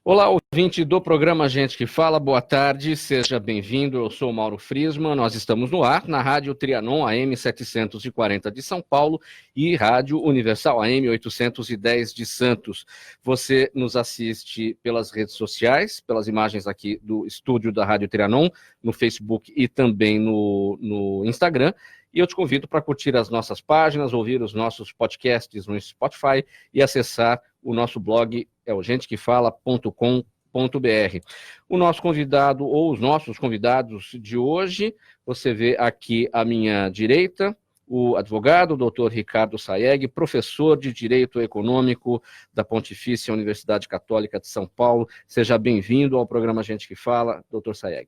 Olá, ouvinte do programa Gente que Fala, boa tarde, seja bem-vindo, eu sou o Mauro Friesman, nós estamos no ar na Rádio Trianon AM 740 de São Paulo e Rádio Universal AM 810 de Santos. Você nos assiste pelas redes sociais, pelas imagens aqui do estúdio da Rádio Trianon, no Facebook e também no Instagram. E eu te convido para curtir as nossas páginas, ouvir os nossos podcasts no Spotify e acessar o nosso blog, é o gentequefala.com.br. O nosso convidado, ou os nossos convidados de hoje, você vê aqui à minha direita, o advogado, doutor Ricardo Sayegh, professor de Direito Econômico da Pontifícia Universidade Católica de São Paulo. Seja bem-vindo ao programa Gente que Fala, doutor Sayegh.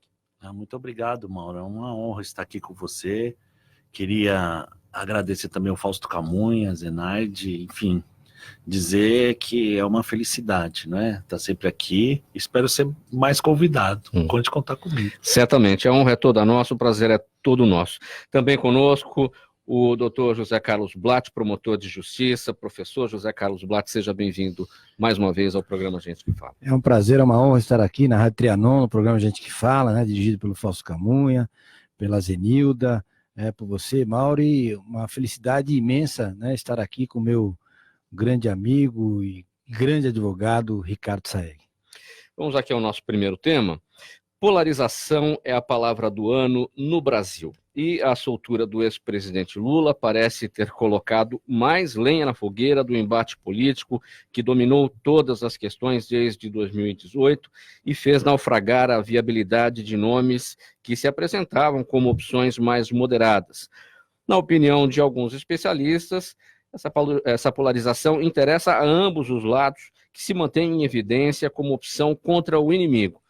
Muito obrigado, Mauro. É uma honra estar aqui com você. Queria agradecer também ao Fausto Camunha, Zenaide, enfim, dizer que é uma felicidade, né? Estar sempre aqui. Espero ser mais convidado. Conte contar comigo. Certamente. A honra é toda nossa, o prazer é todo nosso. Também conosco o doutor José Carlos Blatt, promotor de justiça. Professor José Carlos Blatt, seja bem-vindo mais uma vez ao programa Gente que Fala. É um prazer, é uma honra estar aqui na Rádio Trianon, no programa Gente que Fala, né? Dirigido pelo Fausto Camunha, pela Zenilda, por você, Mauro, e uma felicidade imensa, né, estar aqui com o meu grande amigo e grande advogado, Ricardo Sayegh. Vamos aqui ao nosso primeiro tema. Polarização é a palavra do ano no Brasil. E a soltura do ex-presidente Lula parece ter colocado mais lenha na fogueira do embate político que dominou todas as questões desde 2018 e fez naufragar a viabilidade de nomes que se apresentavam como opções mais moderadas. Na opinião de alguns especialistas, essa polarização interessa a ambos os lados, que se mantêm em evidência como opção contra o inimigo.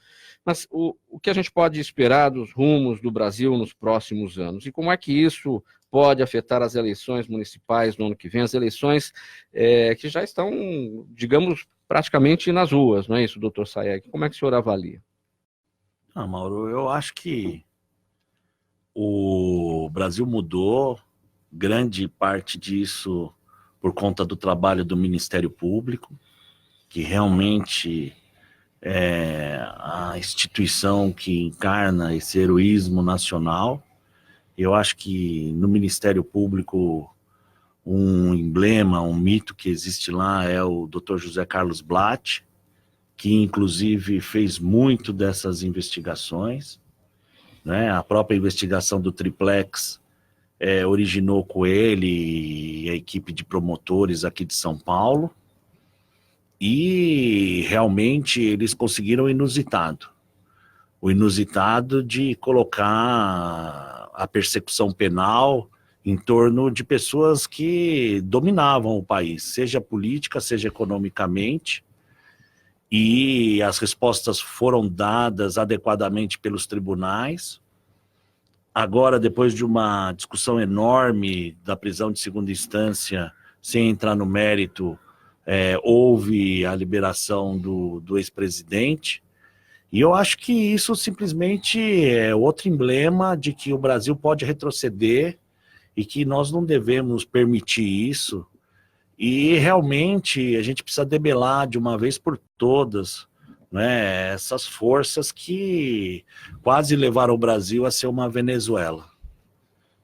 Mas o que a gente pode esperar dos rumos do Brasil nos próximos anos? E como é que isso pode afetar as eleições municipais no ano que vem? As eleições que já estão, digamos, praticamente nas ruas, não é isso, doutor Sayegh? Como é que o senhor avalia? Mauro, eu acho que o Brasil mudou, grande parte disso por conta do trabalho do Ministério Público, que realmente é a instituição que encarna esse heroísmo nacional. Eu acho que no Ministério Público um emblema, um mito que existe lá é o Dr. José Carlos Blatt, que inclusive fez muito dessas investigações, né? A própria investigação do Triplex originou com ele e a equipe de promotores aqui de São Paulo. E realmente eles conseguiram o inusitado de colocar a persecução penal em torno de pessoas que dominavam o país, seja política, seja economicamente, e as respostas foram dadas adequadamente pelos tribunais. Agora, depois de uma discussão enorme da prisão de segunda instância, sem entrar no mérito, houve a liberação do ex-presidente, e eu acho que isso simplesmente é outro emblema de que o Brasil pode retroceder e que nós não devemos permitir isso, e realmente a gente precisa debelar de uma vez por todas, né, essas forças que quase levaram o Brasil a ser uma Venezuela.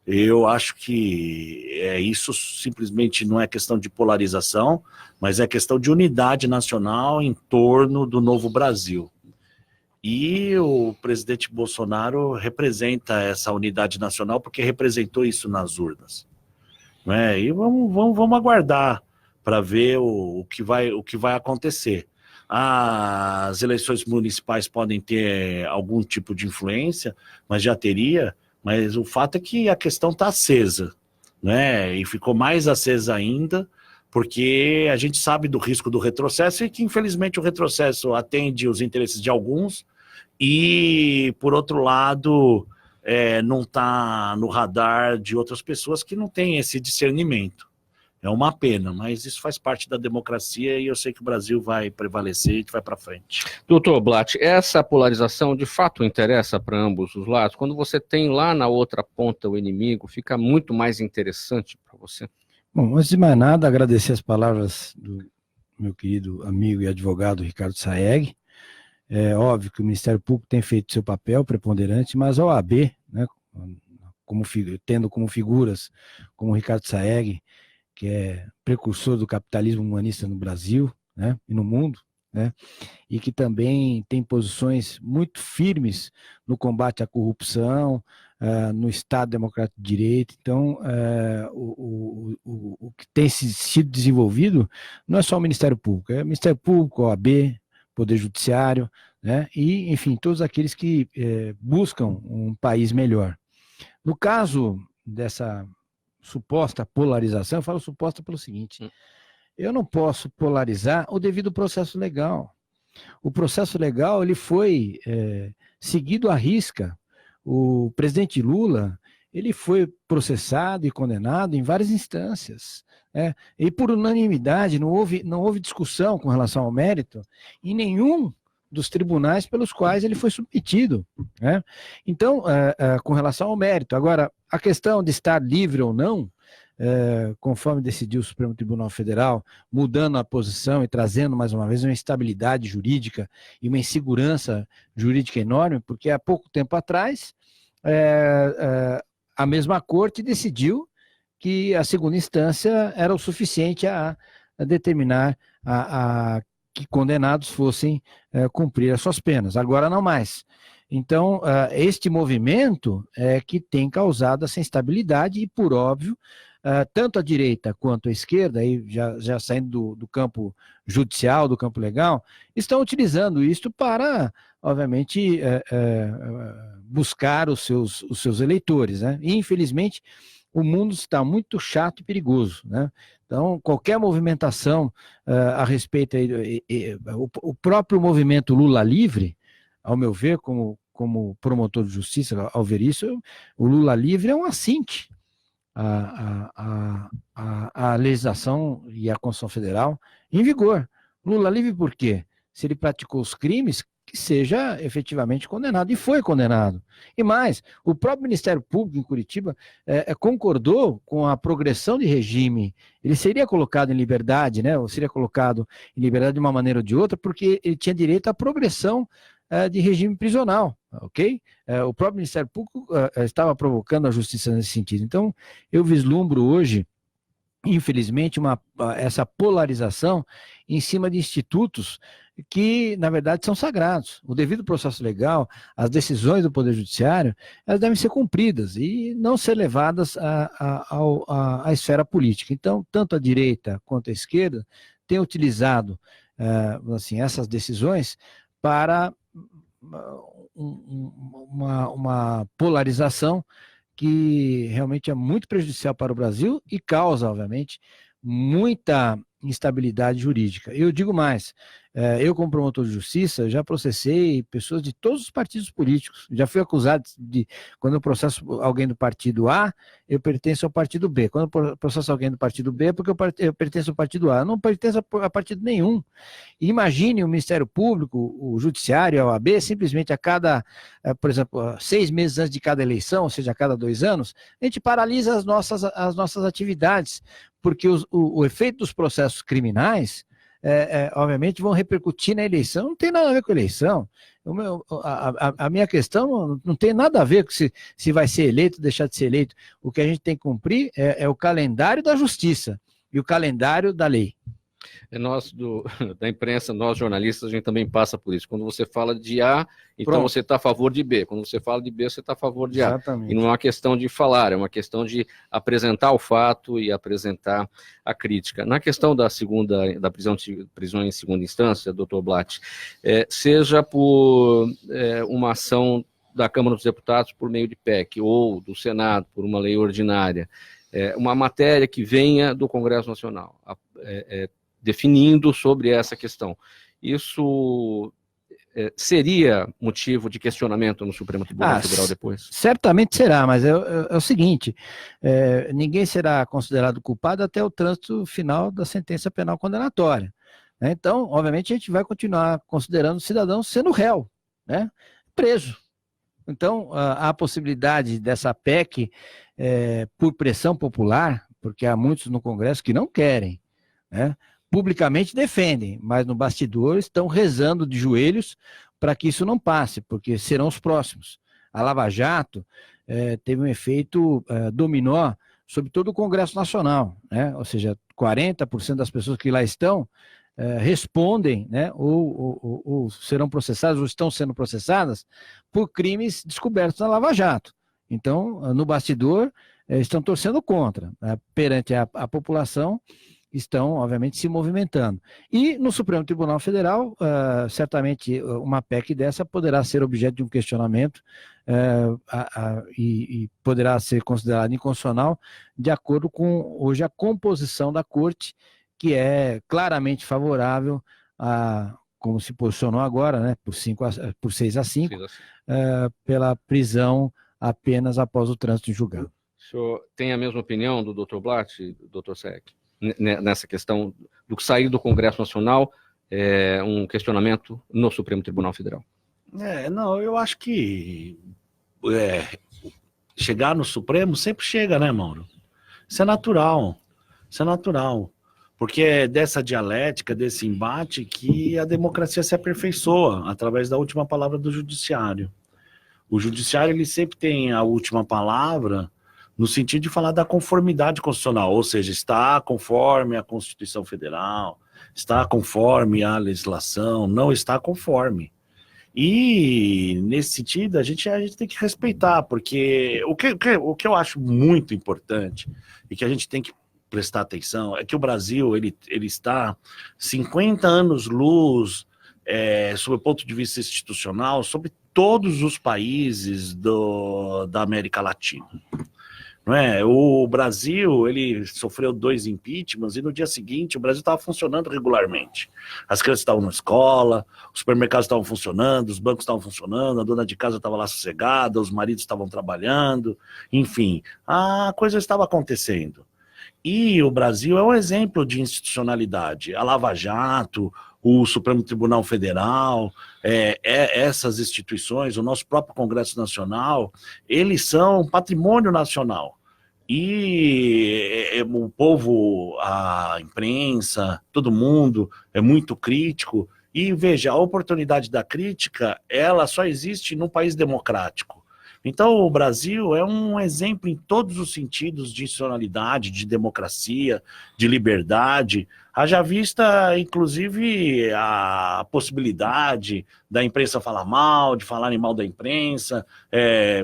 Eu acho que isso simplesmente não é questão de polarização, mas é questão de unidade nacional em torno do novo Brasil. E o presidente Bolsonaro representa essa unidade nacional porque representou isso nas urnas, né? E vamos aguardar para ver o que vai acontecer. As eleições municipais podem ter algum tipo de influência, mas já teria. Mas o fato é que a questão está acesa, né? E ficou mais acesa ainda, porque a gente sabe do risco do retrocesso e que, infelizmente, o retrocesso atende os interesses de alguns e, por outro lado, não está no radar de outras pessoas que não têm esse discernimento. É uma pena, mas isso faz parte da democracia e eu sei que o Brasil vai prevalecer e vai para frente. Doutor Blatt, essa polarização de fato interessa para ambos os lados? Quando você tem lá na outra ponta o inimigo, fica muito mais interessante para você? Bom, antes de mais nada, agradecer as palavras do meu querido amigo e advogado Ricardo Sayegh. É óbvio que o Ministério Público tem feito seu papel preponderante, mas a OAB, né, tendo como figuras como o Ricardo Saeg, que é precursor do capitalismo humanista no Brasil, né, e no mundo, né, e que também tem posições muito firmes no combate à corrupção, no Estado Democrático de Direito. Então, o que tem sido desenvolvido não é só o Ministério Público, é o Ministério Público, a OAB, Poder Judiciário, né, e, enfim, todos aqueles que buscam um país melhor. No caso dessa suposta polarização, eu falo suposta pelo seguinte: eu não posso polarizar o devido processo legal. O processo legal ele foi seguido à risca. O presidente Lula ele foi processado e condenado em várias instâncias, né? E por unanimidade, não houve discussão com relação ao mérito em nenhum dos tribunais pelos quais ele foi submetido, né? Então, com relação ao mérito. Agora, a questão de estar livre ou não, conforme decidiu o Supremo Tribunal Federal, mudando a posição e trazendo mais uma vez uma instabilidade jurídica e uma insegurança jurídica enorme, porque há pouco tempo atrás a mesma corte decidiu que a segunda instância era o suficiente a determinar que condenados fossem cumprir as suas penas. Agora não mais. Então, este movimento é que tem causado essa instabilidade e, por óbvio, tanto a direita quanto a esquerda, aí já saindo do campo judicial, do campo legal, estão utilizando isto para, obviamente, buscar os seus eleitores, né? E, infelizmente, o mundo está muito chato e perigoso, né? Então, qualquer movimentação a respeito aí, o próprio movimento Lula Livre, ao meu ver, como promotor de justiça, ao ver isso, o Lula Livre é um assinte a legislação e a Constituição Federal em vigor. Lula livre por quê? Se ele praticou os crimes, que seja efetivamente condenado, e foi condenado. E mais, o próprio Ministério Público em Curitiba concordou com a progressão de regime. Ele seria colocado em liberdade, né? Ou seria colocado em liberdade de uma maneira ou de outra, porque ele tinha direito à progressão de regime prisional, ok? O próprio Ministério Público estava provocando a justiça nesse sentido. Então, eu vislumbro hoje, infelizmente, essa polarização em cima de institutos que, na verdade, são sagrados. O devido processo legal, as decisões do Poder Judiciário, elas devem ser cumpridas e não ser levadas à esfera política. Então, tanto a direita quanto a esquerda têm utilizado assim, essas decisões para uma polarização que realmente é muito prejudicial para o Brasil e causa, obviamente, muita instabilidade jurídica. Eu digo mais, eu como promotor de justiça já processei pessoas de todos os partidos políticos, já fui acusado de, quando eu processo alguém do partido A, eu pertenço ao partido B, quando eu processo alguém do partido B é porque eu pertenço ao partido A, eu não pertenço a partido nenhum. E imagine o Ministério Público, o Judiciário, a OAB, simplesmente a cada, por exemplo, 6 meses antes de cada eleição, ou seja, a cada 2 anos, a gente paralisa as nossas atividades, porque o efeito dos processos criminais, obviamente, vão repercutir na eleição. Não tem nada a ver com a eleição. A minha questão não tem nada a ver com se vai ser eleito ou deixar de ser eleito. O que a gente tem que cumprir é o calendário da justiça e o calendário da lei. Nós, da imprensa, nós jornalistas, a gente também passa por isso. Quando você fala de A, então Pronto. Você está a favor de B. Quando você fala de B, você está a favor de A. Exatamente. E não é uma questão de falar, é uma questão de apresentar o fato e apresentar a crítica. Na questão da prisão em segunda instância, doutor Blatt, seja por uma ação da Câmara dos Deputados por meio de PEC ou do Senado por uma lei ordinária, uma matéria que venha do Congresso Nacional, definindo sobre essa questão. Isso seria motivo de questionamento no Supremo Tribunal Federal depois? Certamente será, mas é o seguinte, ninguém será considerado culpado até o trânsito final da sentença penal condenatória, né? Então, obviamente, a gente vai continuar considerando o cidadão sendo réu, né? Preso. Então, há a possibilidade dessa PEC, por pressão popular, porque há muitos no Congresso que não querem, né? Publicamente defendem, mas no bastidor estão rezando de joelhos para que isso não passe, porque serão os próximos. A Lava Jato teve um efeito dominó sobre todo o Congresso Nacional, né? Ou seja, 40% das pessoas que lá estão respondem, né? Ou serão processadas, ou estão sendo processadas por crimes descobertos na Lava Jato. Então, no bastidor, estão torcendo contra, né? Perante a população, estão, obviamente, se movimentando. E no Supremo Tribunal Federal, certamente uma PEC dessa poderá ser objeto de um questionamento e poderá ser considerada inconstitucional de acordo com, hoje, a composição da Corte, que é claramente favorável como se posicionou agora, né, por 6-5, pela prisão apenas após o trânsito em julgado. O senhor tem a mesma opinião do Dr. Blatt, Dr. Saeg, nessa questão do que sair do Congresso Nacional, um questionamento no Supremo Tribunal Federal? Não, eu acho que chegar no Supremo sempre chega, né, Mauro? Isso é natural, porque é dessa dialética, desse embate que a democracia se aperfeiçoa, através da última palavra do judiciário. O judiciário, ele sempre tem a última palavra no sentido de falar da conformidade constitucional, ou seja, está conforme a Constituição Federal, está conforme a legislação, não está conforme. E, nesse sentido, a gente tem que respeitar, porque o que eu acho muito importante e que a gente tem que prestar atenção é que o Brasil ele está 50 anos-luz, sob o ponto de vista institucional, sobre todos os países da América Latina. Não é? O Brasil, ele sofreu 2 impeachments e no dia seguinte o Brasil estava funcionando regularmente. As crianças estavam na escola, os supermercados estavam funcionando, os bancos estavam funcionando, a dona de casa estava lá sossegada, os maridos estavam trabalhando, enfim, a coisa estava acontecendo. E o Brasil é um exemplo de institucionalidade. A Lava Jato, o Supremo Tribunal Federal, essas instituições, o nosso próprio Congresso Nacional, eles são patrimônio nacional. E o povo, a imprensa, todo mundo é muito crítico. E veja, a oportunidade da crítica, ela só existe num país democrático. Então, o Brasil é um exemplo em todos os sentidos de institucionalidade, de democracia, de liberdade. Haja vista, inclusive, a possibilidade da imprensa falar mal, de falarem mal da imprensa,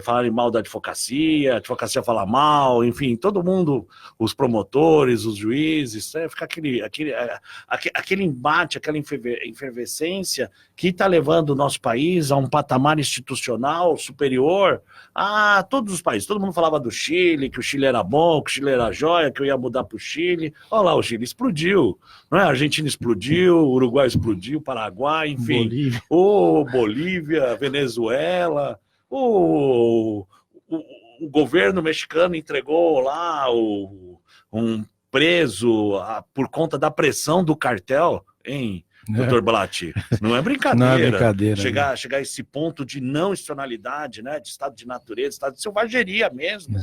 falarem mal da advocacia, a advocacia falar mal, enfim, todo mundo, os promotores, os juízes, fica aquele embate, aquela efervescência que está levando o nosso país a um patamar institucional superior a todos os países. Todo mundo falava do Chile, que o Chile era bom, que o Chile era joia, que eu ia mudar para o Chile. Olha lá, o Chile explodiu. Não é? A Argentina explodiu, o Uruguai explodiu, Paraguai, enfim, Bolívia, Venezuela, o governo mexicano entregou lá um preso por conta da pressão do cartel, hein, Dr. Blatt? Não é brincadeira. Não é brincadeira. Chegar a esse ponto de não institucionalidade, né, de estado de natureza, estado de selvageria mesmo,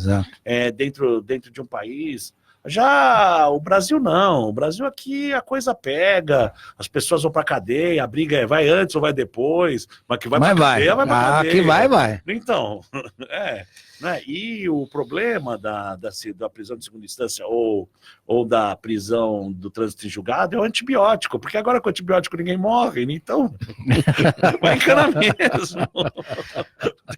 dentro de um país. Já o Brasil não, o Brasil aqui a coisa pega, as pessoas vão pra cadeia, a briga vai antes ou vai depois, mas que vai pra cadeia, vai pra cadeia. Que vai. Então, né? E o problema da prisão de segunda instância ou da prisão do trânsito em julgado é o antibiótico, porque agora com antibiótico ninguém morre, então vai encanar mesmo.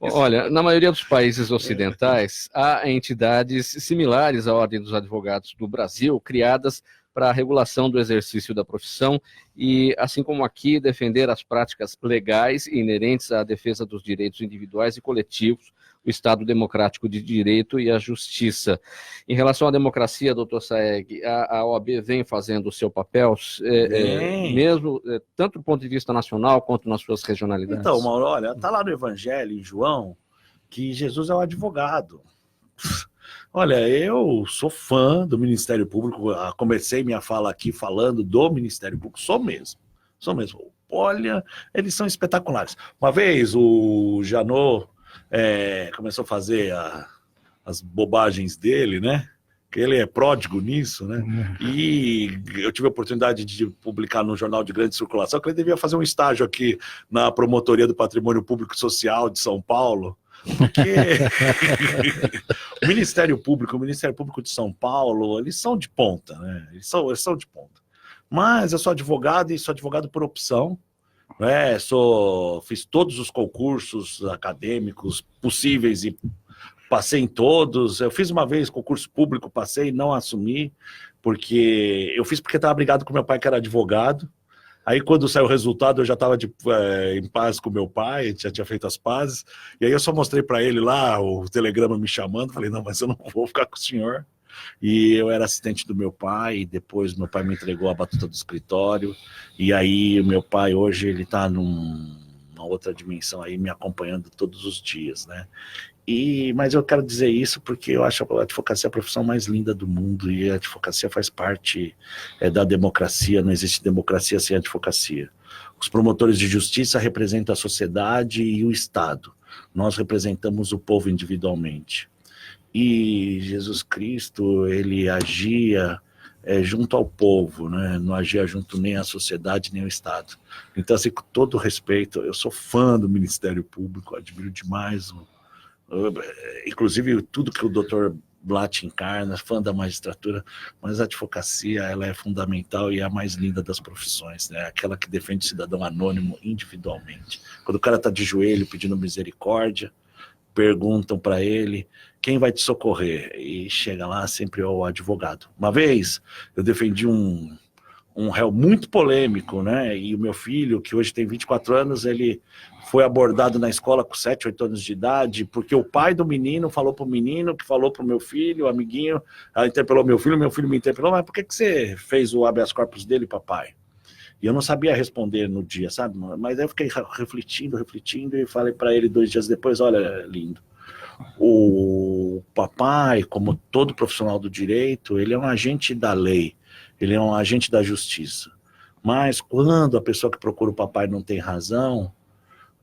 Olha, na maioria dos países ocidentais, há entidades similares à Ordem dos Advogados do Brasil, criadas para a regulação do exercício da profissão e, assim como aqui, defender as práticas legais inerentes à defesa dos direitos individuais e coletivos, o Estado democrático de direito e a justiça. Em relação à democracia, doutor Saeg, a OAB vem fazendo o seu papel, mesmo tanto do ponto de vista nacional quanto nas suas regionalidades? Então, Mauro, olha, está lá no Evangelho, em João, que Jesus é o advogado. Olha, eu sou fã do Ministério Público, comecei minha fala aqui falando do Ministério Público, sou mesmo. Olha, eles são espetaculares. Uma vez o Janot começou a fazer as bobagens dele, né? que ele é pródigo nisso, né? E eu tive a oportunidade de publicar no jornal de grande circulação que ele devia fazer um estágio aqui na Promotoria do Patrimônio Público e Social de São Paulo, porque o Ministério Público de São Paulo, eles são de ponta, né? Eles são de ponta. Mas eu sou advogado e sou advogado por opção, né? Fiz todos os concursos acadêmicos possíveis e passei em todos. Eu fiz uma vez concurso público, passei, não assumi, porque estava brigado com meu pai, que era advogado. Aí, quando saiu o resultado, eu já estava em paz com meu pai, já tinha feito as pazes. E aí eu só mostrei para ele lá o telegrama me chamando. Falei, não, mas eu não vou ficar com o senhor. E eu era assistente do meu pai, e depois meu pai me entregou a batuta do escritório. E aí o meu pai hoje ele está numa outra dimensão aí, me acompanhando todos os dias, né? Mas eu quero dizer isso porque eu acho a advocacia a profissão mais linda do mundo, e a advocacia faz parte da democracia, não existe democracia sem advocacia. Os promotores de justiça representam a sociedade e o Estado, nós representamos o povo individualmente. E Jesus Cristo, ele agia junto ao povo, né? Não agia junto nem à sociedade nem ao Estado. Então, assim, com todo respeito, eu sou fã do Ministério Público, admiro demais inclusive tudo que o Dr. Blatt encarna, fã da magistratura, mas a advocacia, ela é fundamental e é a mais linda das profissões, né? Aquela que defende o cidadão anônimo individualmente. Quando o cara está de joelho pedindo misericórdia, perguntam para ele quem vai te socorrer, e chega lá sempre o advogado. Uma vez eu defendi um réu muito polêmico, né? E o meu filho, que hoje tem 24 anos, ele foi abordado na escola com 7, 8 anos de idade, porque o pai do menino falou para o menino, que falou para o meu filho, o amiguinho, ela interpelou meu filho me interpelou, mas por que você fez o habeas corpus dele, papai? E eu não sabia responder no dia, sabe? Mas aí eu fiquei refletindo, e falei para ele 2 dias depois, olha, lindo, o papai, como todo profissional do direito, ele é um agente da lei, ele é um agente da justiça. Mas quando a pessoa que procura o papai não tem razão,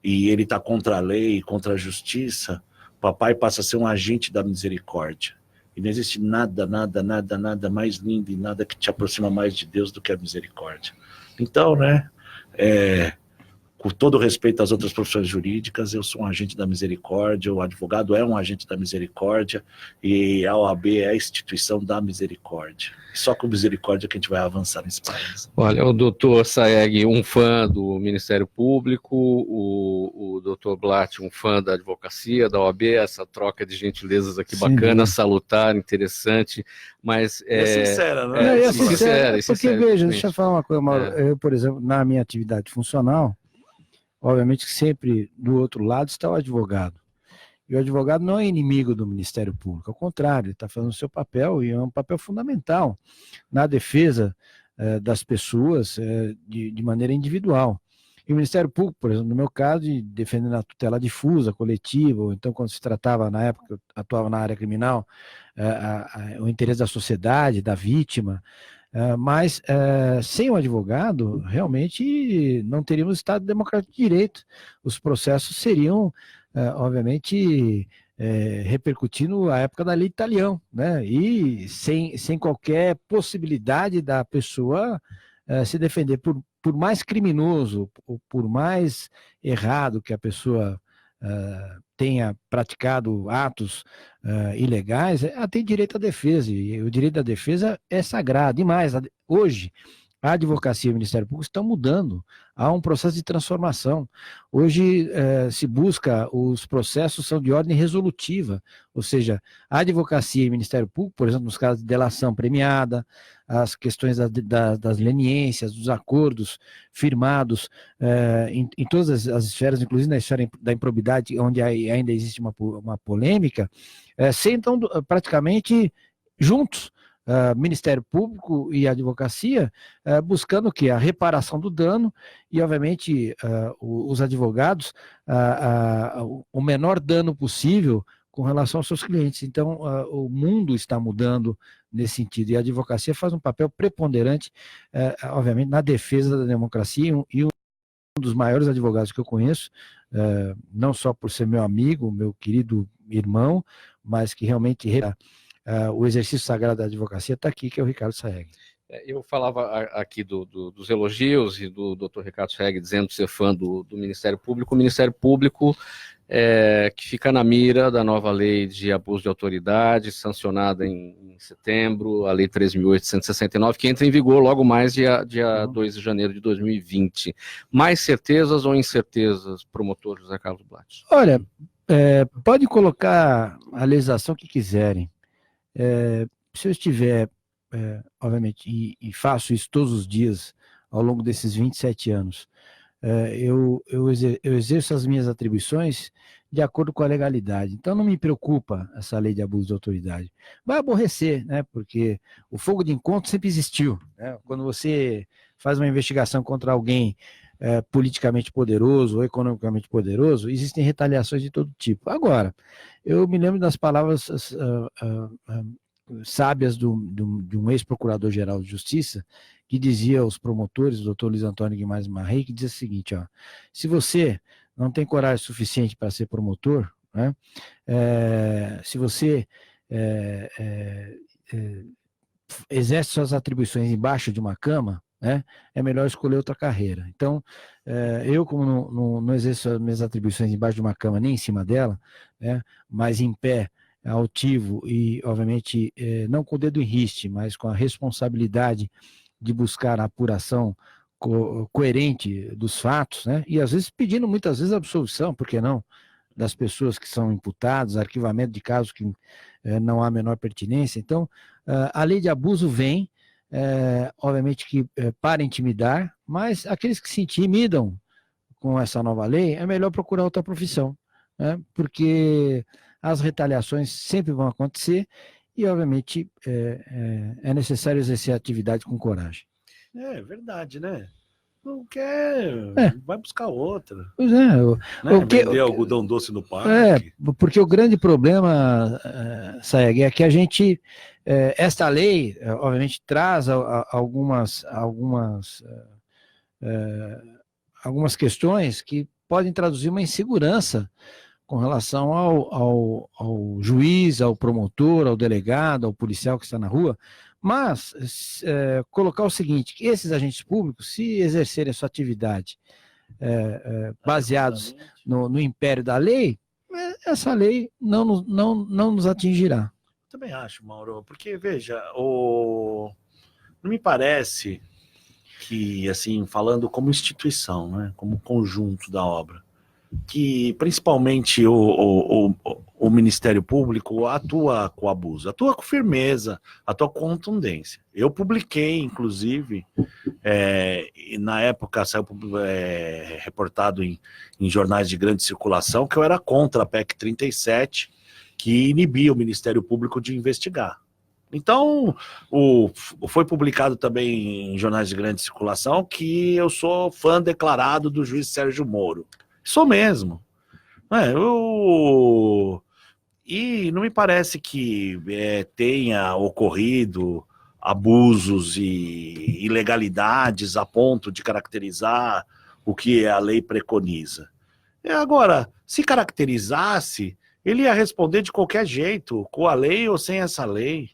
e ele está contra a lei, contra a justiça, o papai passa a ser um agente da misericórdia. E não existe nada mais lindo e nada que te aproxima mais de Deus do que a misericórdia. Então, né, com todo respeito às outras profissões jurídicas, eu sou um agente da misericórdia, o advogado é um agente da misericórdia, e a OAB é a instituição da misericórdia. E só com misericórdia que a gente vai avançar nesse país. Olha, o doutor Saeg, um fã do Ministério Público, o doutor Blatt, um fã da advocacia, da OAB, essa troca de gentilezas aqui bacana, salutar, interessante, mas... É sincera, né? É sincera, porque, veja, deixa eu falar uma coisa, Mauro. Eu, por exemplo, na minha atividade funcional, obviamente que sempre do outro lado está o advogado. E o advogado não é inimigo do Ministério Público, ao contrário, ele está fazendo o seu papel, e é um papel fundamental na defesa das pessoas de maneira individual. E o Ministério Público, por exemplo, no meu caso, defendendo a tutela difusa, coletiva, ou então quando se tratava, na época, eu atuava na área criminal, o interesse da sociedade, da vítima. Mas sem o advogado, realmente não teríamos Estado democrático de direito. Os processos seriam, obviamente, repercutindo a época da lei de Talião, né? E sem qualquer possibilidade da pessoa se defender. Por mais criminoso, ou por mais errado que a pessoa tenha praticado atos ilegais, ela tem direito à defesa, e o direito à defesa é sagrado. E mais, hoje, a advocacia e o Ministério Público estão mudando, há um processo de transformação. Hoje se busca, os processos são de ordem resolutiva, ou seja, a advocacia e o Ministério Público, por exemplo, nos casos de delação premiada, as questões das leniências, dos acordos firmados em todas as esferas, inclusive na esfera da improbidade, onde ainda existe uma polêmica, sentam praticamente juntos, Ministério Público e advocacia, buscando o quê? A reparação do dano e, obviamente, os advogados, o menor dano possível com relação aos seus clientes. Então, o mundo está mudando nesse sentido, e a advocacia faz um papel preponderante, obviamente, na defesa da democracia, e um dos maiores advogados que eu conheço, não só por ser meu amigo, meu querido irmão, mas que realmente o exercício sagrado da advocacia está aqui, que é o Ricardo Saeg. Eu falava aqui dos elogios e do Dr. Ricardo Saeg dizendo ser fã do Ministério Público. O Ministério Público que fica na mira da nova lei de abuso de autoridade, sancionada em setembro, a lei 3.869, que entra em vigor logo mais dia 2 de janeiro de 2020. Mais certezas ou incertezas, promotor José Carlos Blatt? Olha, pode colocar a legislação que quiserem. Se eu estiver, obviamente, e faço isso todos os dias ao longo desses 27 anos, eu exerço as minhas atribuições de acordo com a legalidade. Então não me preocupa essa lei de abuso de autoridade. Vai aborrecer, né? Porque o fogo de encontro sempre existiu, né? Quando você faz uma investigação contra alguém politicamente poderoso ou economicamente poderoso, existem retaliações de todo tipo. Agora, eu me lembro das palavras sábias de um ex-procurador-geral de Justiça, que dizia aos promotores, o doutor Luiz Antônio Guimarães Marrei, que dizia o seguinte, ó: se você não tem coragem suficiente para ser promotor, né, se você exerce suas atribuições embaixo de uma cama, né, é melhor escolher outra carreira. Então, eu, como não exerço as minhas atribuições embaixo de uma cama nem em cima dela, né, mas em pé, altivo e, obviamente, não com o dedo em riste, mas com a responsabilidade de buscar a apuração coerente dos fatos, né? E às vezes pedindo muitas vezes absolvição, por que não, das pessoas que são imputadas, arquivamento de casos que não há a menor pertinência. Então, a lei de abuso vem, obviamente que para intimidar, mas aqueles que se intimidam com essa nova lei, é melhor procurar outra profissão, né? Porque as retaliações sempre vão acontecer e, obviamente, é necessário exercer a atividade com coragem. É verdade, né? Não quer, vai buscar outra. Pois é. Vender algodão doce no parque. Porque o grande problema, Saeg, é que a gente, esta lei, obviamente, traz algumas questões que podem traduzir uma insegurança com relação ao juiz, ao promotor, ao delegado, ao policial que está na rua, mas colocar o seguinte, que esses agentes públicos, se exercerem a sua atividade baseados no império da lei, essa lei não nos atingirá. Também acho, Mauro, porque, veja, não me parece que, assim, falando como instituição, né, como conjunto da obra, que principalmente o Ministério Público atua com abuso, atua com firmeza, atua com contundência. Eu publiquei, inclusive, na época saiu reportado em jornais de grande circulação, que eu era contra a PEC 37, que inibia o Ministério Público de investigar. Então, foi publicado também em jornais de grande circulação que eu sou fã declarado do juiz Sérgio Moro. Sou mesmo. E não me parece que tenha ocorrido abusos e ilegalidades a ponto de caracterizar o que a lei preconiza. Agora, se caracterizasse, ele ia responder de qualquer jeito, com a lei ou sem essa lei.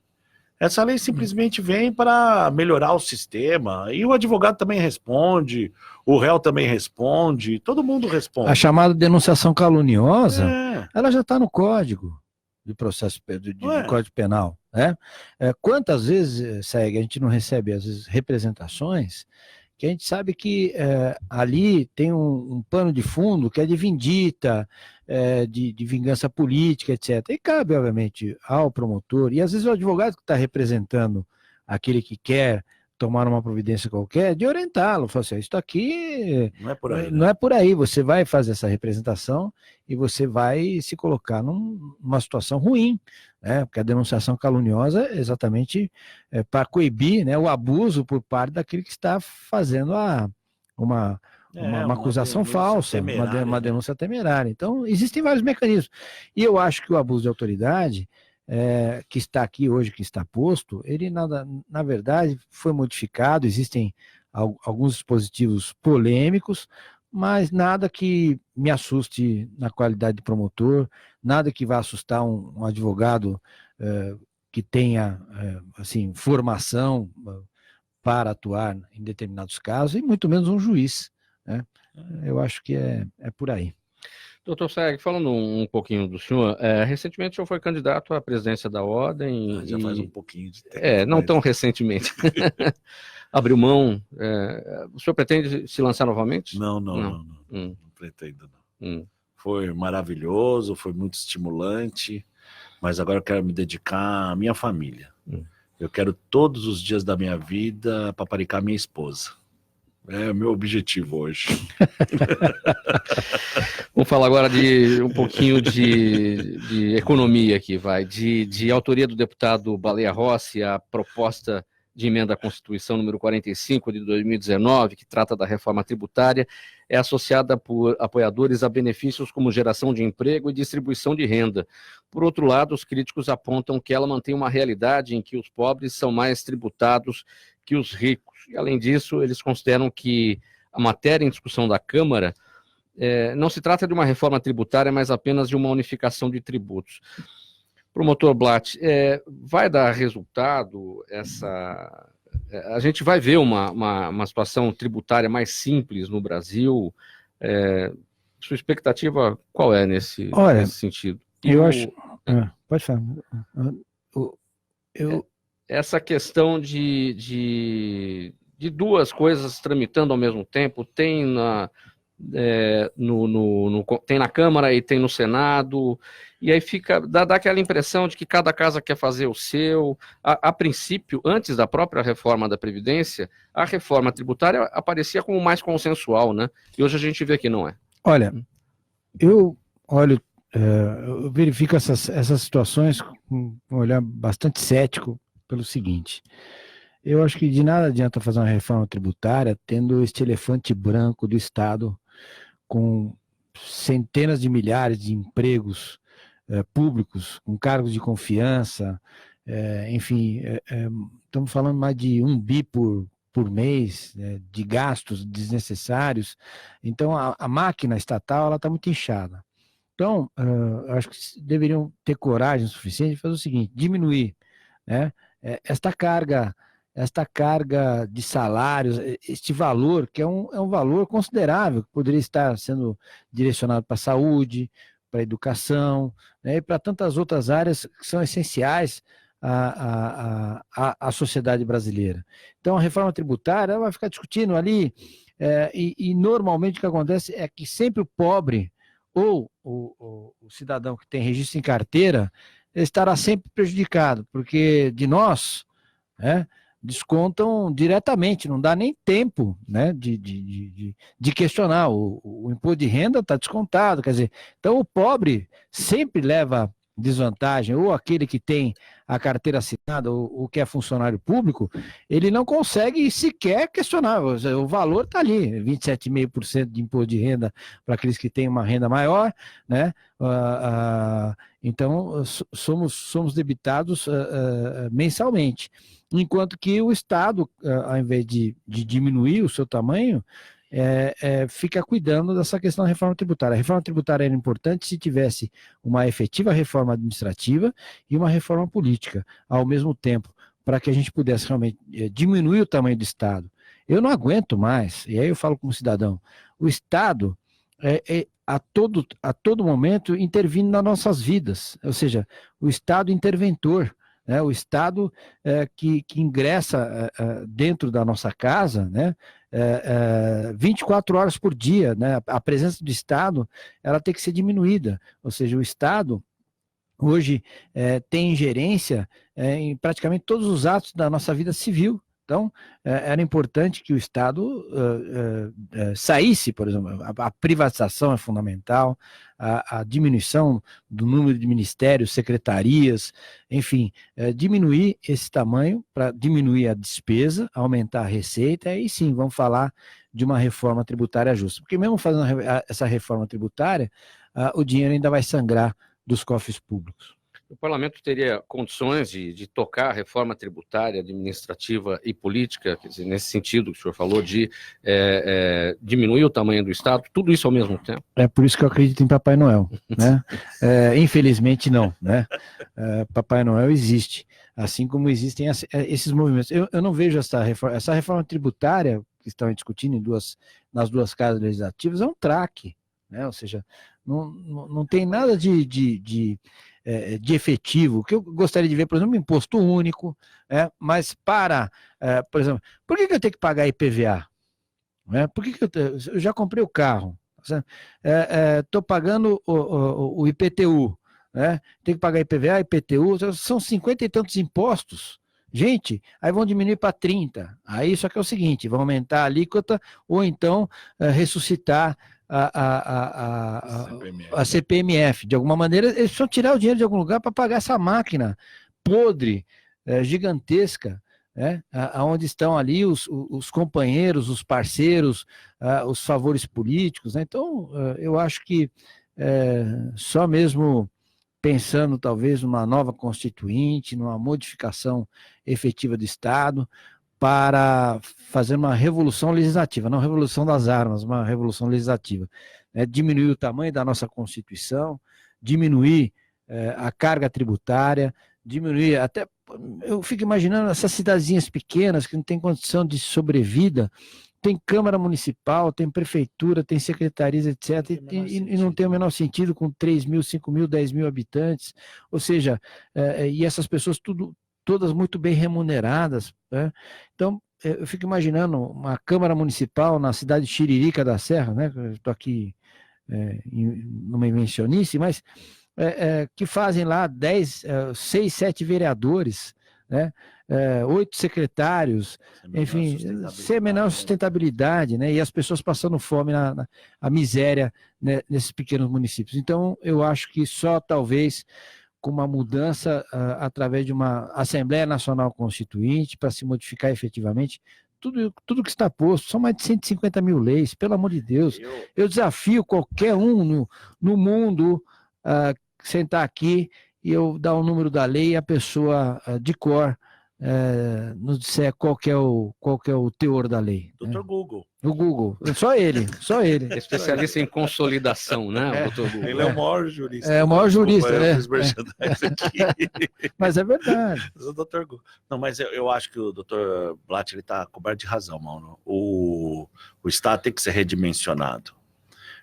Essa lei simplesmente vem para melhorar o sistema, e o advogado também responde, o réu também responde, todo mundo responde. A chamada denunciação caluniosa, ela já está no Código de Processo do Código Penal, né? Quantas vezes, Saeg, a gente não recebe, às vezes, representações que a gente sabe que ali tem um pano de fundo que é de vindita, de vingança política, etc. E cabe, obviamente, ao promotor, e às vezes o advogado que está representando aquele que quer tomar uma providência qualquer, de orientá-lo, falar assim, isso aqui não é por aí, não é por aí, você vai fazer essa representação e você vai se colocar numa situação ruim, né? Porque a denunciação caluniosa é exatamente para coibir, né, o abuso por parte daquele que está fazendo uma acusação falsa, uma denúncia temerária. Então, existem vários mecanismos. E eu acho que o abuso de autoridade, que está aqui hoje, que está posto, ele, na verdade, foi modificado, existem alguns dispositivos polêmicos, mas nada que me assuste na qualidade de promotor, nada que vá assustar um advogado que tenha assim, formação para atuar em determinados casos, e muito menos um juiz, né? Eu acho que é por aí. Doutor Saeg, falando um pouquinho do senhor, recentemente o senhor foi candidato à presidência da Ordem. Já faz um pouquinho de tempo. Não tão recentemente. Abriu mão. O senhor pretende se lançar novamente? Não pretendo, não. Foi maravilhoso, foi muito estimulante, mas agora eu quero me dedicar à minha família. Eu quero todos os dias da minha vida paparicar minha esposa. É o meu objetivo hoje. Vamos falar agora de um pouquinho de economia aqui, de autoria do deputado Baleia Rossi, a proposta de emenda à Constituição número 45 de 2019, que trata da reforma tributária, é associada por apoiadores a benefícios como geração de emprego e distribuição de renda. Por outro lado, os críticos apontam que ela mantém uma realidade em que os pobres são mais tributados que os ricos. E, além disso, eles consideram que a matéria em discussão da Câmara não se trata de uma reforma tributária, mas apenas de uma unificação de tributos. Promotor Blatt, vai dar resultado a gente vai ver uma situação tributária mais simples no Brasil? Sua expectativa qual é nesse sentido? Eu acho... pode falar. Essa questão de duas coisas tramitando ao mesmo tempo, tem tem na Câmara e tem no Senado, e aí dá aquela impressão de que cada casa quer fazer o seu. A princípio, antes da própria reforma da Previdência, a reforma tributária aparecia como mais consensual, né? E hoje a gente vê que não é. Olha, eu verifico essas situações com um olhar bastante cético pelo seguinte: eu acho que de nada adianta fazer uma reforma tributária tendo este elefante branco do Estado com centenas de milhares de empregos públicos, com cargos de confiança, enfim, estamos falando mais de 1 bi por mês, de gastos desnecessários. Então, a máquina estatal está muito inchada. Então, acho que deveriam ter coragem suficiente de fazer o seguinte: diminuir, né, esta carga de salários, este valor, que é um valor considerável, que poderia estar sendo direcionado para a saúde, para a educação, né, e para tantas outras áreas que são essenciais à sociedade brasileira. Então, a reforma tributária vai ficar discutindo ali, e normalmente o que acontece é que sempre o pobre ou o cidadão que tem registro em carteira estará sempre prejudicado, porque de nós, descontam diretamente, não dá nem tempo, né, de questionar. O imposto de renda está descontado, quer dizer, então o pobre sempre leva desvantagem, ou aquele que tem a carteira assinada, ou que é funcionário público, ele não consegue sequer questionar, o valor está ali, 27,5% de imposto de renda para aqueles que têm uma renda maior, né? Então somos debitados mensalmente, enquanto que o Estado, ao invés de diminuir o seu tamanho, fica cuidando dessa questão da reforma tributária. A reforma tributária era importante se tivesse uma efetiva reforma administrativa e uma reforma política ao mesmo tempo, para que a gente pudesse realmente diminuir o tamanho do Estado. Eu não aguento mais, e aí eu falo como cidadão, o Estado a todo momento intervindo nas nossas vidas, ou seja, o Estado interventor, né, o Estado que ingressa dentro da nossa casa, né, 24 horas por dia, né? A presença do Estado ela tem que ser diminuída, ou seja, o Estado hoje tem ingerência em praticamente todos os atos da nossa vida civil. Então, era importante que o Estado saísse, por exemplo, a privatização é fundamental, a diminuição do número de ministérios, secretarias, enfim, diminuir esse tamanho para diminuir a despesa, aumentar a receita, aí sim, vamos falar de uma reforma tributária justa. Porque mesmo fazendo essa reforma tributária, o dinheiro ainda vai sangrar dos cofres públicos. O parlamento teria condições de tocar a reforma tributária, administrativa e política, quer dizer, nesse sentido que o senhor falou, de diminuir o tamanho do Estado, tudo isso ao mesmo tempo? É por isso que eu acredito em Papai Noel, né? Infelizmente não, né? Papai Noel existe, assim como existem esses movimentos. Eu não vejo essa reforma tributária que estão discutindo nas duas casas legislativas, é um traque, né? Ou seja, não tem nada de efetivo. O que eu gostaria de ver, por exemplo, um imposto único, mas por exemplo, por que eu tenho que pagar IPVA? Por que eu já comprei o carro? Estou pagando o IPTU, tem que pagar IPVA, IPTU, são 50 e tantos impostos. Gente, aí vão diminuir para 30. Aí só que é o seguinte, vão aumentar a alíquota ou então ressuscitar a CPMF. De alguma maneira, eles precisam tirar o dinheiro de algum lugar para pagar essa máquina podre, gigantesca, onde estão ali os companheiros, os parceiros, os favores políticos. Então, eu acho que só mesmo pensando talvez numa nova constituinte, numa modificação efetiva do Estado, para fazer uma revolução legislativa, não revolução das armas, uma revolução legislativa. Diminuir o tamanho da nossa Constituição, diminuir a carga tributária, diminuir até... Eu fico imaginando essas cidadezinhas pequenas que não têm condição de sobrevida, tem Câmara Municipal, tem Prefeitura, tem secretarias, etc., e não tem o menor sentido com 3 mil, 5 mil, 10 mil habitantes, ou seja, e essas pessoas todas muito bem remuneradas, Então, eu fico imaginando uma Câmara Municipal na cidade de Xiririca da Serra, estou aqui numa invencionice, mas que fazem lá 6, 7 vereadores, 8 secretários, enfim, sem a menor sustentabilidade, e as pessoas passando fome, a miséria, nesses pequenos municípios. Então, eu acho que só talvez com uma mudança através de uma Assembleia Nacional Constituinte para se modificar efetivamente tudo que está posto. São mais de 150 mil leis, pelo amor de Deus. Eu desafio qualquer um no mundo sentar aqui e eu dar o número da lei e a pessoa de cor nos disser qual que é o teor da lei. Doutor Google. O Google, só ele. Especialista em consolidação, né, doutor Google? Ele é o maior jurista. É o maior jurista, Mas é verdade. O doutor Google. Não, mas eu acho que o doutor Blatt está coberto de razão, mano. O Estado tem que ser redimensionado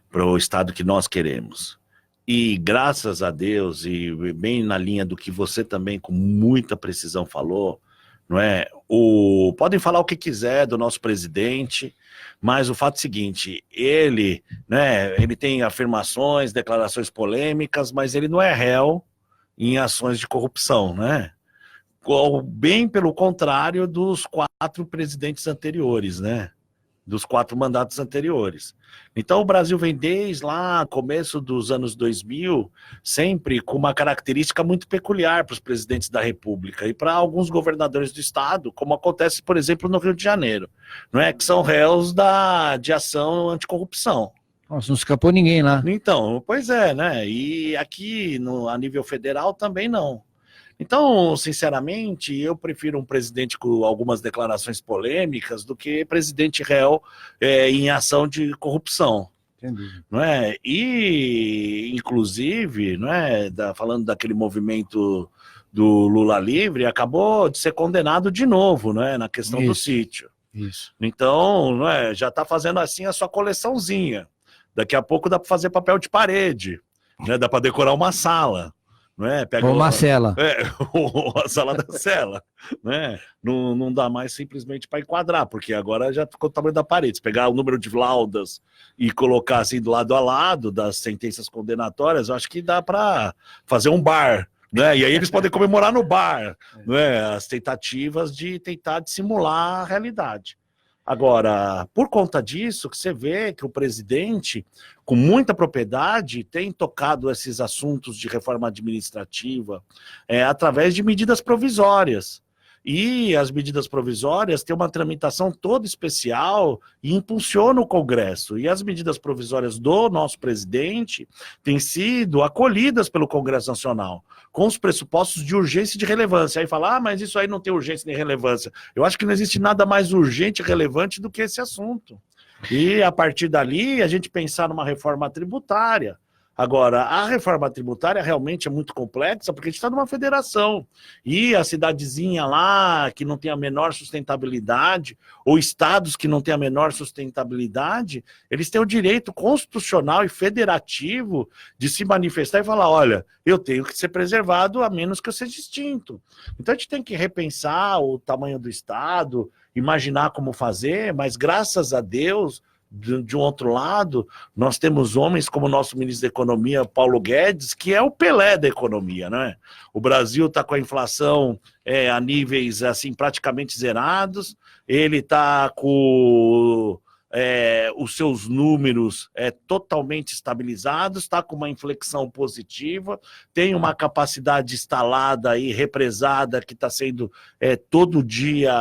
para o Estado que nós queremos. E graças a Deus, e bem na linha do que você também com muita precisão falou, não é? Podem falar o que quiser do nosso presidente, mas o fato é o seguinte, ele tem afirmações, declarações polêmicas, mas ele não é réu em ações de corrupção, né? Bem pelo contrário dos 4 presidentes anteriores, né? Dos 4 mandatos anteriores. Então o Brasil vem desde lá, começo dos anos 2000, sempre com uma característica muito peculiar para os presidentes da República e para alguns governadores do Estado, como acontece, por exemplo, no Rio de Janeiro, não é? Que são réus de ação anticorrupção. Nossa, não escapou ninguém lá. Então, pois é, né? E aqui a nível federal também não. Então, sinceramente, eu prefiro um presidente com algumas declarações polêmicas do que presidente réu em ação de corrupção. Entendi. Não é? E, inclusive, falando daquele movimento do Lula livre, acabou de ser condenado de novo, na questão do sítio. Isso. Então, já está fazendo assim a sua coleçãozinha. Daqui a pouco dá para fazer papel de parede, dá para decorar uma sala. Pega ou uma cela. Ou a sala da cela. Não dá mais simplesmente para enquadrar, porque agora já ficou o tamanho da parede. Se pegar o número de laudas e colocar assim do lado a lado das sentenças condenatórias, eu acho que dá para fazer um bar. E aí eles podem comemorar no bar as tentativas de tentar dissimular a realidade. Agora, por conta disso, que você vê que o presidente, com muita propriedade, tem tocado esses assuntos de reforma administrativa através de medidas provisórias. E as medidas provisórias têm uma tramitação toda especial e impulsionam o Congresso. E as medidas provisórias do nosso presidente têm sido acolhidas pelo Congresso Nacional, com os pressupostos de urgência e de relevância. Aí fala, mas isso aí não tem urgência nem relevância. Eu acho que não existe nada mais urgente e relevante do que esse assunto. E a partir dali, a gente pensar numa reforma tributária. Agora, a reforma tributária realmente é muito complexa, porque a gente está numa federação. E a cidadezinha lá, que não tem a menor sustentabilidade, ou estados que não têm a menor sustentabilidade, eles têm o direito constitucional e federativo de se manifestar e falar, olha, eu tenho que ser preservado a menos que eu seja extinto. Então a gente tem que repensar o tamanho do estado, imaginar como fazer, mas graças a Deus, de um outro lado, nós temos homens como o nosso ministro da Economia, Paulo Guedes, que é o Pelé da economia, né? O Brasil está com a inflação a níveis assim praticamente zerados, ele está com os seus números totalmente estabilizados, está com uma inflexão positiva, tem uma capacidade instalada e represada que está sendo todo dia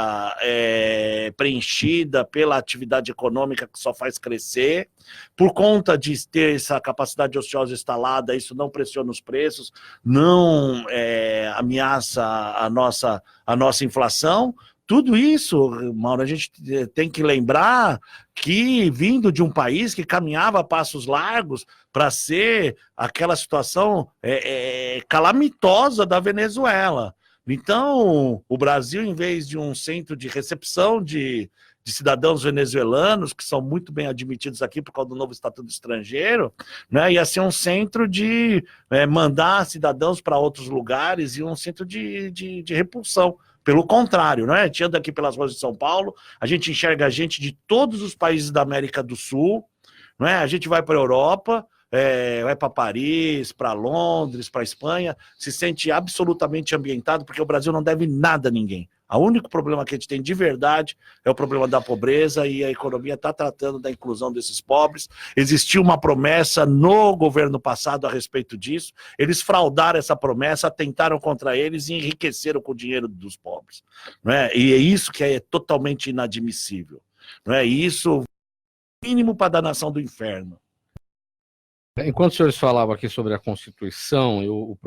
preenchida pela atividade econômica que só faz crescer. Por conta de ter essa capacidade ociosa instalada, isso não pressiona os preços, não ameaça a nossa inflação. Tudo isso, Mauro, a gente tem que lembrar que vindo de um país que caminhava a passos largos para ser aquela situação calamitosa da Venezuela. Então, o Brasil, em vez de um centro de recepção de cidadãos venezuelanos, que são muito bem admitidos aqui por causa do novo Estatuto Estrangeiro, né, ia ser um centro de mandar cidadãos para outros lugares e um centro de repulsão. Pelo contrário, né? A gente anda aqui pelas ruas de São Paulo, a gente enxerga gente de todos os países da América do Sul, né? A gente vai para a Europa, vai para Paris, para Londres, para Espanha, se sente absolutamente ambientado, porque o Brasil não deve nada a ninguém. O único problema que a gente tem de verdade é o problema da pobreza, e a economia está tratando da inclusão desses pobres. Existiu uma promessa no governo passado a respeito disso, eles fraudaram essa promessa, atentaram contra eles e enriqueceram com o dinheiro dos pobres. Não é? E é isso que é totalmente inadmissível. Não é? E isso é o mínimo para a danação do inferno. Enquanto os senhores falavam aqui sobre a Constituição e o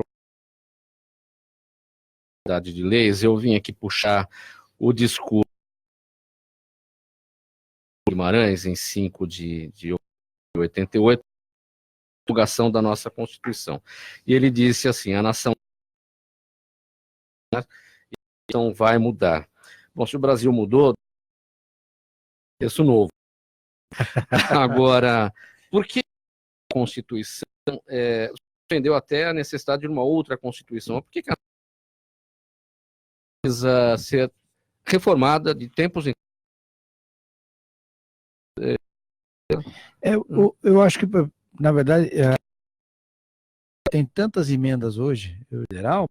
de leis, eu vim aqui puxar o discurso de Guimarães em 5 de 88, a divulgação da nossa Constituição. E ele disse assim, a nação não vai mudar. Bom, se o Brasil mudou, isso novo. Agora, por que a Constituição defendeu até a necessidade de uma outra Constituição? Por que a precisa ser reformada de tempos em eu acho que, na verdade, tem tantas emendas hoje, federal,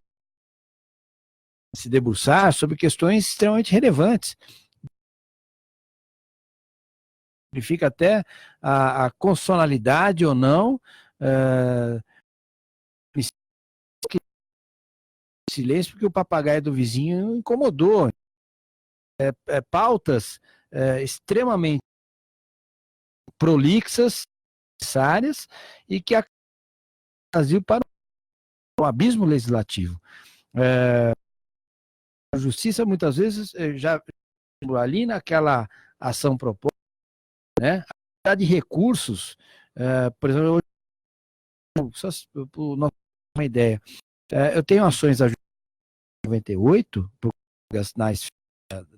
se debruçar sobre questões extremamente relevantes. Significa até a constitucionalidade ou não, silêncio, porque o papagaio do vizinho incomodou. Pautas extremamente prolixas, necessárias, e que a Brasil para um abismo legislativo. A justiça, muitas vezes, já ali naquela ação proposta, né, a de recursos, por exemplo, só para uma ideia, eu tenho ações da 98,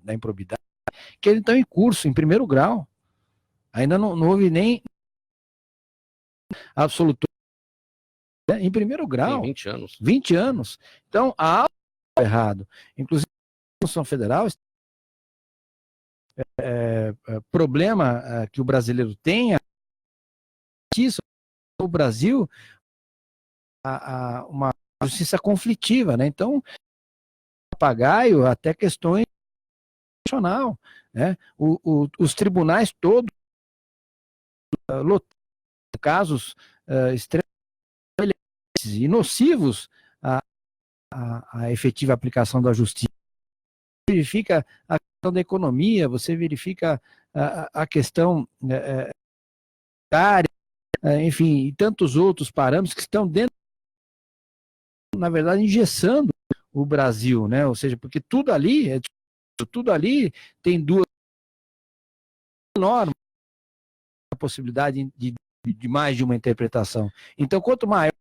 na improbidade, que eles estão em curso, em primeiro grau. Ainda não houve nem absoluto em primeiro grau. Sim, 20 anos. 20 anos. Então, há algo errado. Inclusive, a Constituição Federal, problema que o brasileiro tem, isso, o Brasil, uma justiça conflitiva, né? Então, papagaio, até questões nacional, né? Os tribunais todos casos extremamente e nocivos à efetiva aplicação da justiça. Você verifica a questão da economia, você verifica a questão enfim, e tantos outros parâmetros que estão dentro, na verdade, engessando o Brasil, né? Ou seja, porque tudo ali tem duas normas, a possibilidade de de mais de uma interpretação. Então, quanto maior a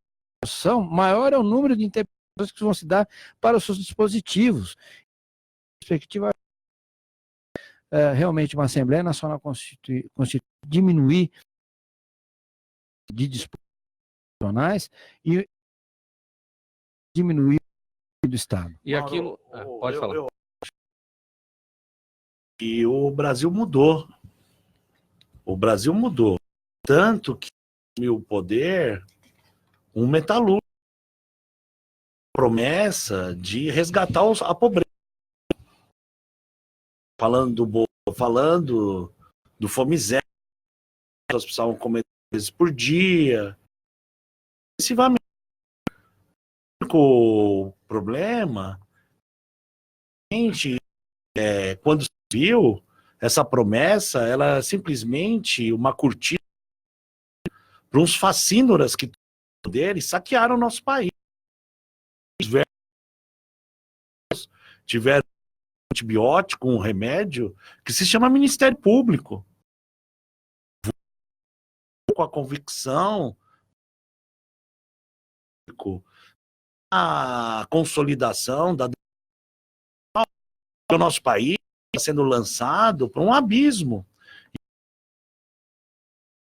discussão, maior é o número de interpretações que vão se dar para os seus dispositivos. A perspectiva realmente uma Assembleia Nacional diminuir de disposições e diminuir do Estado. E aquilo... pode falar. E o Brasil mudou. O Brasil mudou. Tanto que o poder, um metalúrgico, promessa de resgatar a pobreza. Falando do fome zero, as pessoas precisavam comer 3 vezes por dia. O problema, quando se viu essa promessa, ela é simplesmente uma cortina para uns fascínoras que poder saquearam o nosso país. Tiveram um antibiótico, um remédio, que se chama Ministério Público. Com a convicção, a consolidação do nosso país está sendo lançado para um abismo. O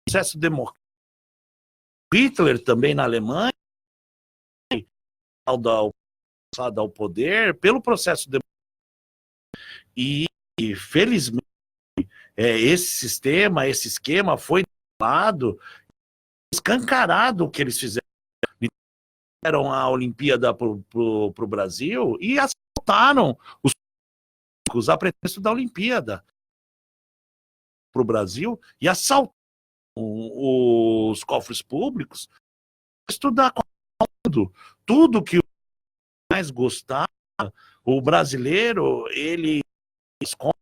processo democrático. Hitler também na Alemanha, ao poder pelo processo democrático. E felizmente, esse esquema foi escancarado o que eles fizeram. Deram a Olimpíada para o Brasil e assaltaram os a pretexto da Olimpíada para o Brasil e assaltaram os cofres públicos para estudar tudo que mais gostava. O brasileiro, ele esconde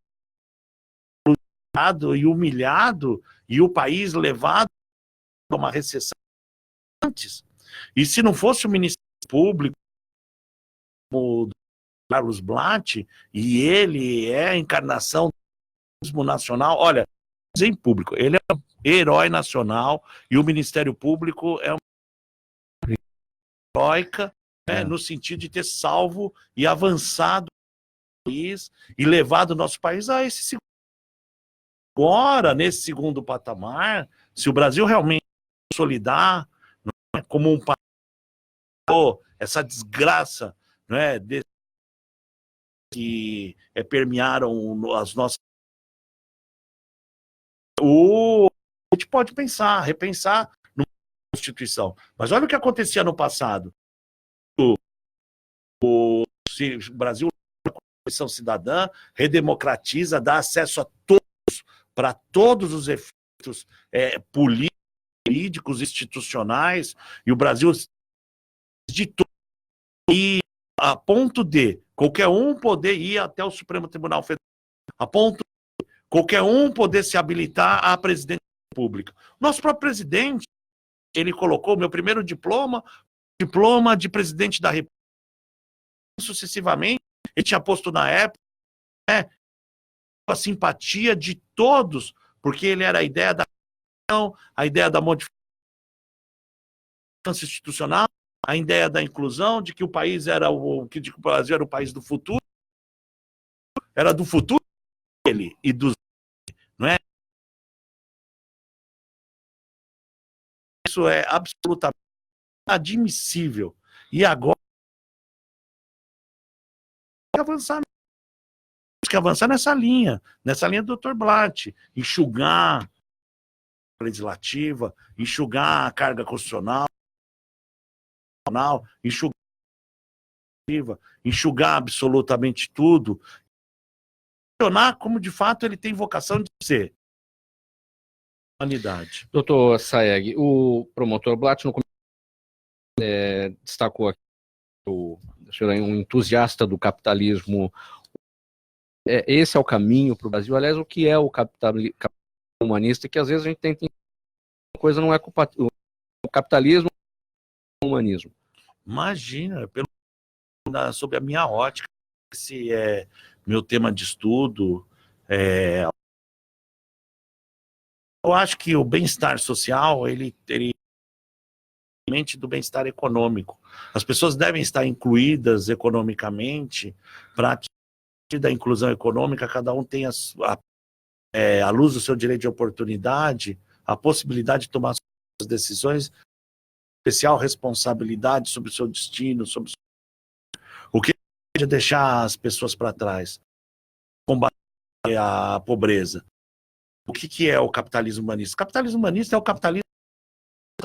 e humilhado, e o país levado a uma recessão antes. E se não fosse o Ministério Público, o Carlos Blatt, e ele é a encarnação do turismo nacional, olha, em público, ele é um herói nacional, e o Ministério Público é uma heróica, no sentido de ter salvo e avançado o país, e levado o nosso país a esse segundo. Agora, nesse segundo patamar, se o Brasil realmente consolidar como um país, essa desgraça, que permearam as nossas. A gente pode repensar numa Constituição. Mas olha o que acontecia no passado. O Brasil, a Constituição Cidadã, redemocratiza, dá acesso a todos, para todos os efeitos políticos, institucionais, e o Brasil de tudo. E a ponto de qualquer um poder ir até o Supremo Tribunal Federal, a ponto de qualquer um poder se habilitar à presidência da República. Nosso próprio presidente, ele colocou meu primeiro diploma de presidente da República. Sucessivamente, ele tinha posto na época a simpatia de todos, porque ele era a ideia da modificação institucional, a ideia da inclusão, de que o país que o Brasil era o país do futuro, era do futuro dele e dos, não é? Isso é absolutamente admissível. E agora temos que avançar nessa linha do Dr. Blatt, enxugar a legislativa, enxugar a carga constitucional, enxugar absolutamente tudo, funcionar como de fato ele tem vocação de ser. Humanidade. Doutor Saeg, o promotor Blatt no destacou aqui o senhor é um entusiasta do capitalismo. Esse é o caminho para o Brasil. Aliás, o que é o capitalismo humanista? Que às vezes a gente tenta coisa não é o capitalismo é o humanismo. Imagina, sob a minha ótica, esse é meu tema de estudo, Eu acho que o bem-estar social, ele do bem-estar econômico. As pessoas devem estar incluídas economicamente para que da inclusão econômica cada um tenha à luz do seu direito de oportunidade, a possibilidade de tomar suas decisões, especial responsabilidade sobre o seu destino, sobre o que pode deixar as pessoas para trás, combater a pobreza. O que é o capitalismo humanista? O capitalismo humanista é o capitalismo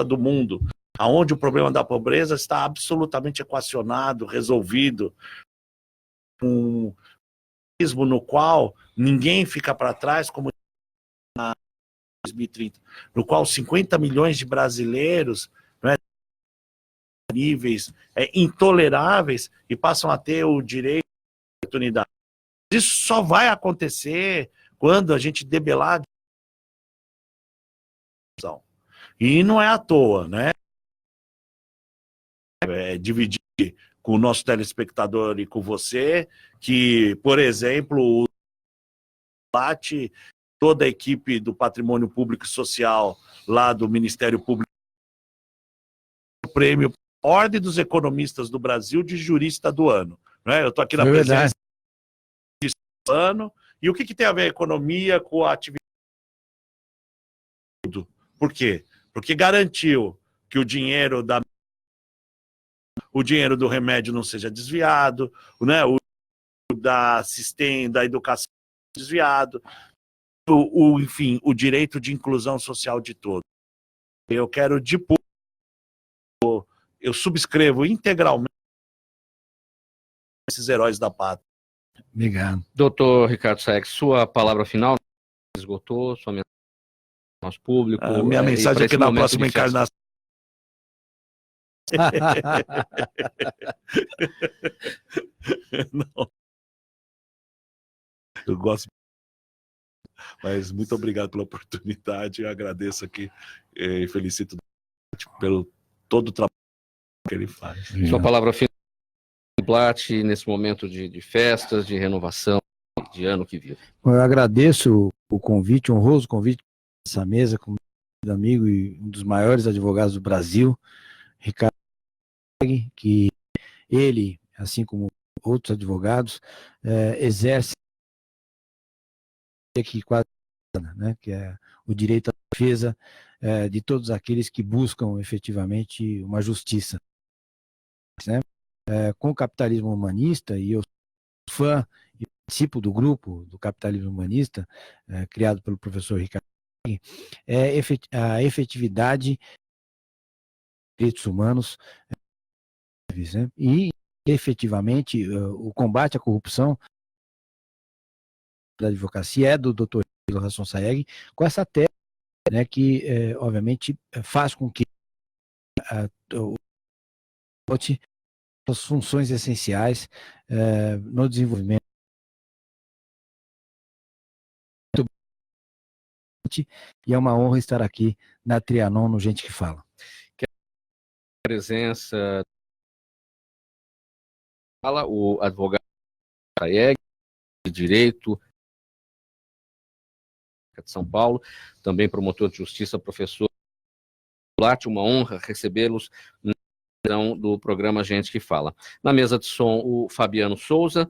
do mundo, onde o problema da pobreza está absolutamente equacionado, resolvido, um mecanismo no qual ninguém fica para trás, como na 2030, no qual 50 milhões de brasileiros, né, níveis intoleráveis e passam a ter o direito de oportunidade. Isso só vai acontecer quando a gente debelar. E não é à toa, né? Dividir com o nosso telespectador e com você, que, por exemplo, o Bate, toda a equipe do Patrimônio Público e Social lá do Ministério Público, o prêmio Ordem dos Economistas do Brasil de Jurista do Ano. Né? Eu estou aqui na presença do ano. E o que tem a ver a economia com a atividade? Por quê? Porque garantiu que o dinheiro do remédio não seja desviado, né? O da assistência, da educação desviado, enfim, o direito de inclusão social de todos. Eu quero eu subscrevo integralmente esses heróis da pátria. Obrigado. Doutor Ricardo Saeg, sua palavra final, esgotou, sua mensagem ao nosso público. A minha mensagem é que na próxima encarnação. Não. Eu gosto. Mas muito obrigado pela oportunidade. Eu agradeço aqui e felicito pelo todo o trabalho que ele faz. Sua palavra final, Plat, nesse momento de festas, de renovação, de ano que vive. Eu agradeço o convite, o honroso convite dessa mesa, com meu amigo e um dos maiores advogados do Brasil, Ricardo, que ele, assim como outros advogados, exerce aqui quase, né, que é o direito à defesa de todos aqueles que buscam efetivamente uma justiça. Né? Com o capitalismo humanista, e eu sou fã e participo do grupo do capitalismo humanista, criado pelo professor Ricardo, a efetividade dos direitos humanos, né? E efetivamente o combate à corrupção da advocacia é do Dr. Rasson Saeg, com essa tese, né, que obviamente faz com que as funções essenciais no desenvolvimento. E é uma honra estar aqui na Trianon, no Gente que Fala. A presença o advogado Saeg, de Direito de São Paulo, também promotor de justiça, professor Plat, uma honra recebê-los do programa Gente que Fala. Na mesa de som, o Fabiano Souza,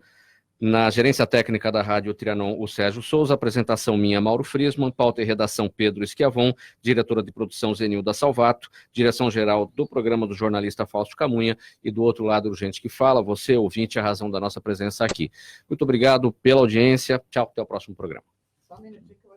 na gerência técnica da Rádio Trianon, o Sérgio Souza, apresentação minha, Mauro Friesman, pauta e redação Pedro Schiavon, diretora de produção Zenilda Salvato, direção-geral do programa do jornalista Fausto Camunha e do outro lado o Gente que Fala, você, ouvinte, a razão da nossa presença aqui. Muito obrigado pela audiência, tchau, até o próximo programa. Só um minutinho.